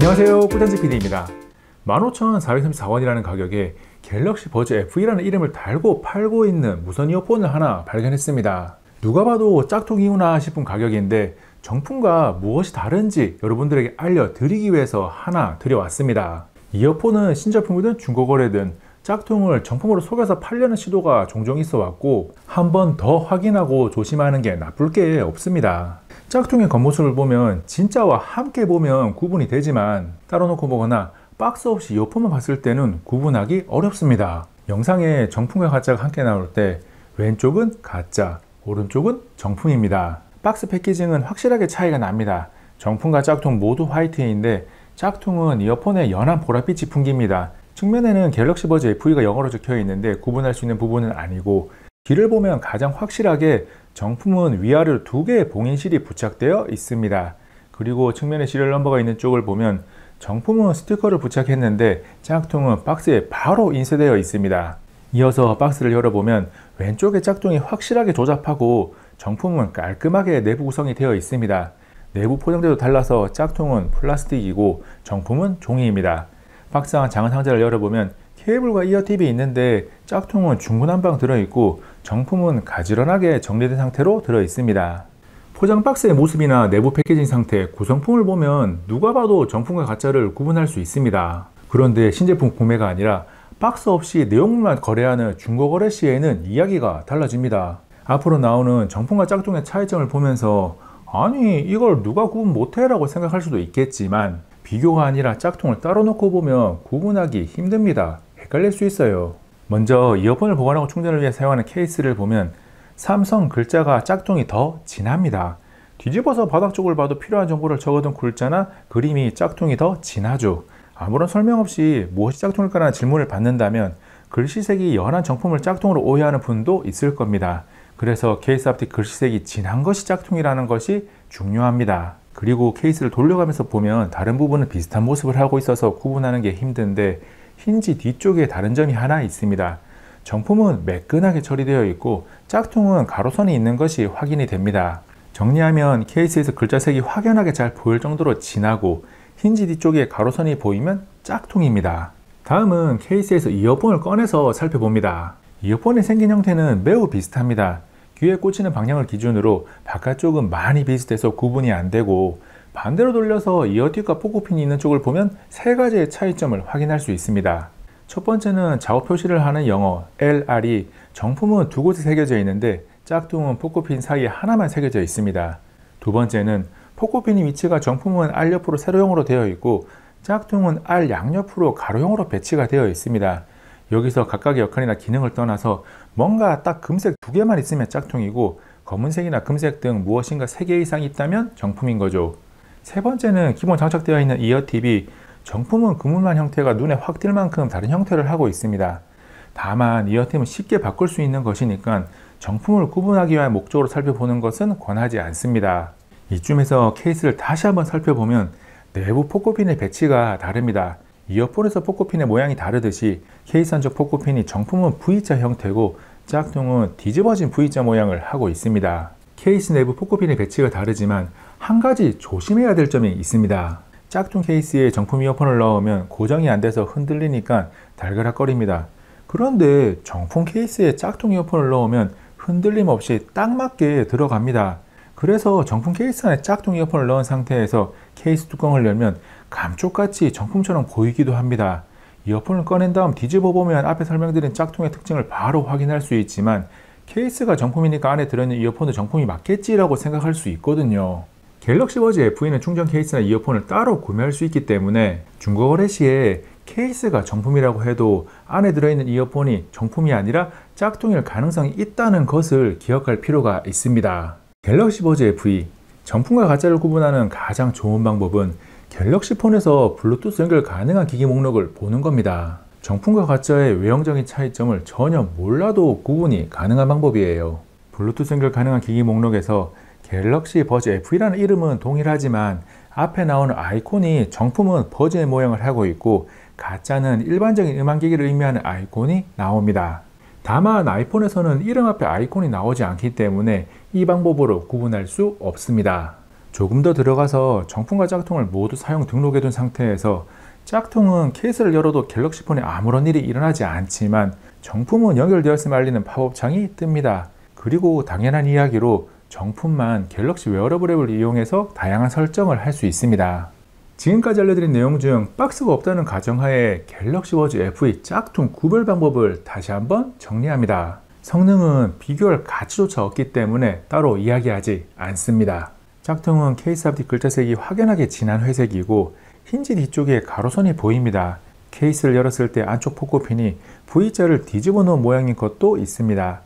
안녕하세요, 꿀단지 PD입니다. 15,434원이라는 가격에 갤럭시 버즈 F2라는 이름을 달고 팔고 있는 무선 이어폰을 하나 발견했습니다. 누가 봐도 짝퉁이구나 싶은 가격인데 정품과 무엇이 다른지 여러분들에게 알려드리기 위해서 하나 들여왔습니다. 이어폰은 신제품이든 중고거래든 짝퉁을 정품으로 속여서 팔려는 시도가 종종 있어 왔고 한 번 더 확인하고 조심하는 게 나쁠 게 없습니다. 짝퉁의 겉모습을 보면 진짜와 함께 보면 구분이 되지만 따로 놓고 보거나 박스 없이 이어폰만 봤을 때는 구분하기 어렵습니다. 영상에 정품과 가짜가 함께 나올 때 왼쪽은 가짜, 오른쪽은 정품입니다. 박스 패키징은 확실하게 차이가 납니다. 정품과 짝퉁 모두 화이트인데 짝퉁은 이어폰에 연한 보랏빛이 풍깁니다. 측면에는 갤럭시 버즈 F2가 영어로 적혀 있는데 구분할 수 있는 부분은 아니고 뒤를 보면 가장 확실하게 정품은 위아래로 두 개의 봉인실이 부착되어 있습니다. 그리고 측면에 시리얼 넘버가 있는 쪽을 보면 정품은 스티커를 부착했는데 짝퉁은 박스에 바로 인쇄되어 있습니다. 이어서 박스를 열어보면 왼쪽의 짝퉁이 확실하게 조잡하고 정품은 깔끔하게 내부 구성이 되어 있습니다. 내부 포장재도 달라서 짝퉁은 플라스틱이고 정품은 종이입니다. 박스 안 작은 상자를 열어보면 케이블과 이어팁이 있는데 짝퉁은 중구난방 들어있고 정품은 가지런하게 정리된 상태로 들어있습니다. 포장 박스의 모습이나 내부 패키징 상태, 구성품을 보면 누가 봐도 정품과 가짜를 구분할 수 있습니다. 그런데 신제품 구매가 아니라 박스 없이 내용물만 거래하는 중고거래 시에는 이야기가 달라집니다. 앞으로 나오는 정품과 짝퉁의 차이점을 보면서 아니 이걸 누가 구분 못해? 라고 생각할 수도 있겠지만 비교가 아니라 짝퉁을 따로 놓고 보면 구분하기 힘듭니다. 헷갈릴 수 있어요. 먼저 이어폰을 보관하고 충전을 위해 사용하는 케이스를 보면 삼성 글자가 짝퉁이 더 진합니다. 뒤집어서 바닥 쪽을 봐도 필요한 정보를 적어둔 글자나 그림이 짝퉁이 더 진하죠. 아무런 설명 없이 무엇이 짝퉁일까라는 질문을 받는다면 글씨색이 연한 정품을 짝퉁으로 오해하는 분도 있을 겁니다. 그래서 케이스 앞뒤 글씨색이 진한 것이 짝퉁이라는 것이 중요합니다. 그리고 케이스를 돌려가면서 보면 다른 부분은 비슷한 모습을 하고 있어서 구분하는 게 힘든데 힌지 뒤쪽에 다른 점이 하나 있습니다. 정품은 매끈하게 처리되어 있고 짝퉁은 가로선이 있는 것이 확인이 됩니다. 정리하면 케이스에서 글자색이 확연하게 잘 보일 정도로 진하고 힌지 뒤쪽에 가로선이 보이면 짝퉁입니다. 다음은 케이스에서 이어폰을 꺼내서 살펴봅니다. 이어폰의 생긴 형태는 매우 비슷합니다. 귀에 꽂히는 방향을 기준으로 바깥쪽은 많이 비슷해서 구분이 안 되고 반대로 돌려서 이어팁과 포코핀이 있는 쪽을 보면 세 가지의 차이점을 확인할 수 있습니다. 첫 번째는 작업 표시를 하는 영어 LR이 정품은 두 곳에 새겨져 있는데 짝퉁은 포코핀 사이에 하나만 새겨져 있습니다. 두 번째는 포코핀의 위치가 정품은 R 옆으로 세로형으로 되어 있고 짝퉁은 R 양옆으로 가로형으로 배치가 되어 있습니다. 여기서 각각의 역할이나 기능을 떠나서 뭔가 딱 금색 두 개만 있으면 짝퉁이고 검은색이나 금색 등 무엇인가 세 개 이상이 있다면 정품인 거죠. 세 번째는 기본 장착되어 있는 이어팁이 정품은 그물만 형태가 눈에 확 띌 만큼 다른 형태를 하고 있습니다. 다만 이어팁은 쉽게 바꿀 수 있는 것이니까 정품을 구분하기 위한 목적으로 살펴보는 것은 권하지 않습니다. 이쯤에서 케이스를 다시 한번 살펴보면 내부 포코핀의 배치가 다릅니다. 이어폰에서 포코핀의 모양이 다르듯이 케이스 안쪽 포코핀이 정품은 V자 형태고 짝퉁은 뒤집어진 V자 모양을 하고 있습니다. 케이스 내부 포코핀의 배치가 다르지만 한 가지 조심해야 될 점이 있습니다. 짝퉁 케이스에 정품 이어폰을 넣으면 고정이 안 돼서 흔들리니까 달그락거립니다. 그런데 정품 케이스에 짝퉁 이어폰을 넣으면 흔들림 없이 딱 맞게 들어갑니다. 그래서 정품 케이스 안에 짝퉁 이어폰을 넣은 상태에서 케이스 뚜껑을 열면 감쪽같이 정품처럼 보이기도 합니다. 이어폰을 꺼낸 다음 뒤집어 보면 앞에 설명드린 짝퉁의 특징을 바로 확인할 수 있지만 케이스가 정품이니까 안에 들어있는 이어폰도 정품이 맞겠지라고 생각할 수 있거든요. 갤럭시 버즈 F2는 충전 케이스나 이어폰을 따로 구매할 수 있기 때문에 중고거래 시에 케이스가 정품이라고 해도 안에 들어있는 이어폰이 정품이 아니라 짝퉁일 가능성이 있다는 것을 기억할 필요가 있습니다. 갤럭시 버즈 F2, 정품과 가짜를 구분하는 가장 좋은 방법은 갤럭시 폰에서 블루투스 연결 가능한 기기 목록을 보는 겁니다. 정품과 가짜의 외형적인 차이점을 전혀 몰라도 구분이 가능한 방법이에요. 블루투스 연결 가능한 기기 목록에서 갤럭시 버즈 F2라는 이름은 동일하지만 앞에 나오는 아이콘이 정품은 버즈의 모양을 하고 있고 가짜는 일반적인 음향기기를 의미하는 아이콘이 나옵니다. 다만 아이폰에서는 이름 앞에 아이콘이 나오지 않기 때문에 이 방법으로 구분할 수 없습니다. 조금 더 들어가서 정품과 짝퉁을 모두 사용 등록해 둔 상태에서 짝퉁은 케이스를 열어도 갤럭시 폰에 아무런 일이 일어나지 않지만 정품은 연결되었음을 알리는 팝업 창이 뜹니다. 그리고 당연한 이야기로 정품만 갤럭시 웨어러블 앱을 이용해서 다양한 설정을 할 수 있습니다. 지금까지 알려드린 내용 중 박스가 없다는 가정하에 갤럭시 워치 FE 짝퉁 구별 방법을 다시 한번 정리합니다. 성능은 비교할 가치조차 없기 때문에 따로 이야기하지 않습니다. 짝퉁은 케이스 앞뒤 글자색이 확연하게 진한 회색이고 힌지 뒤쪽에 가로선이 보입니다. 케이스를 열었을 때 안쪽 포코핀이 V자를 뒤집어 놓은 모양인 것도 있습니다.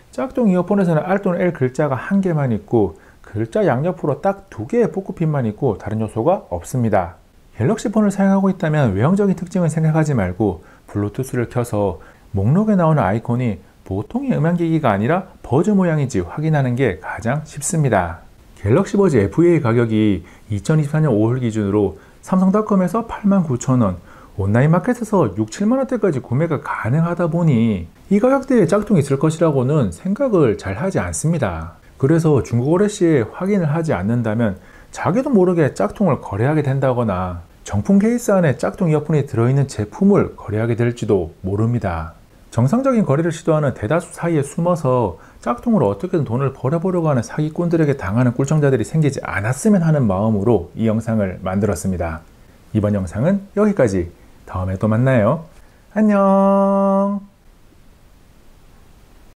짝퉁 이어폰에서는 R 또는 L 글자가 한 개만 있고 글자 양옆으로 딱 2개의 포코핀만 있고 다른 요소가 없습니다. 갤럭시 폰을 사용하고 있다면 외형적인 특징을 생각하지 말고 블루투스를 켜서 목록에 나오는 아이콘이 보통의 음향기기가 아니라 버즈 모양인지 확인하는 게 가장 쉽습니다. 갤럭시 버즈 FE의 가격이 2024년 5월 기준으로 삼성닷컴에서 89,000원, 온라인 마켓에서 6, 7만원대까지 구매가 가능하다 보니 이 가격대에 짝퉁이 있을 것이라고는 생각을 잘 하지 않습니다. 그래서 중고 거래 시에 확인을 하지 않는다면 자기도 모르게 짝퉁을 거래하게 된다거나 정품 케이스 안에 짝퉁 이어폰이 들어있는 제품을 거래하게 될지도 모릅니다. 정상적인 거래를 시도하는 대다수 사이에 숨어서 짝퉁으로 어떻게든 돈을 벌어보려고 하는 사기꾼들에게 당하는 꿀청자들이 생기지 않았으면 하는 마음으로 이 영상을 만들었습니다. 이번 영상은 여기까지. 다음에 또 만나요. 안녕.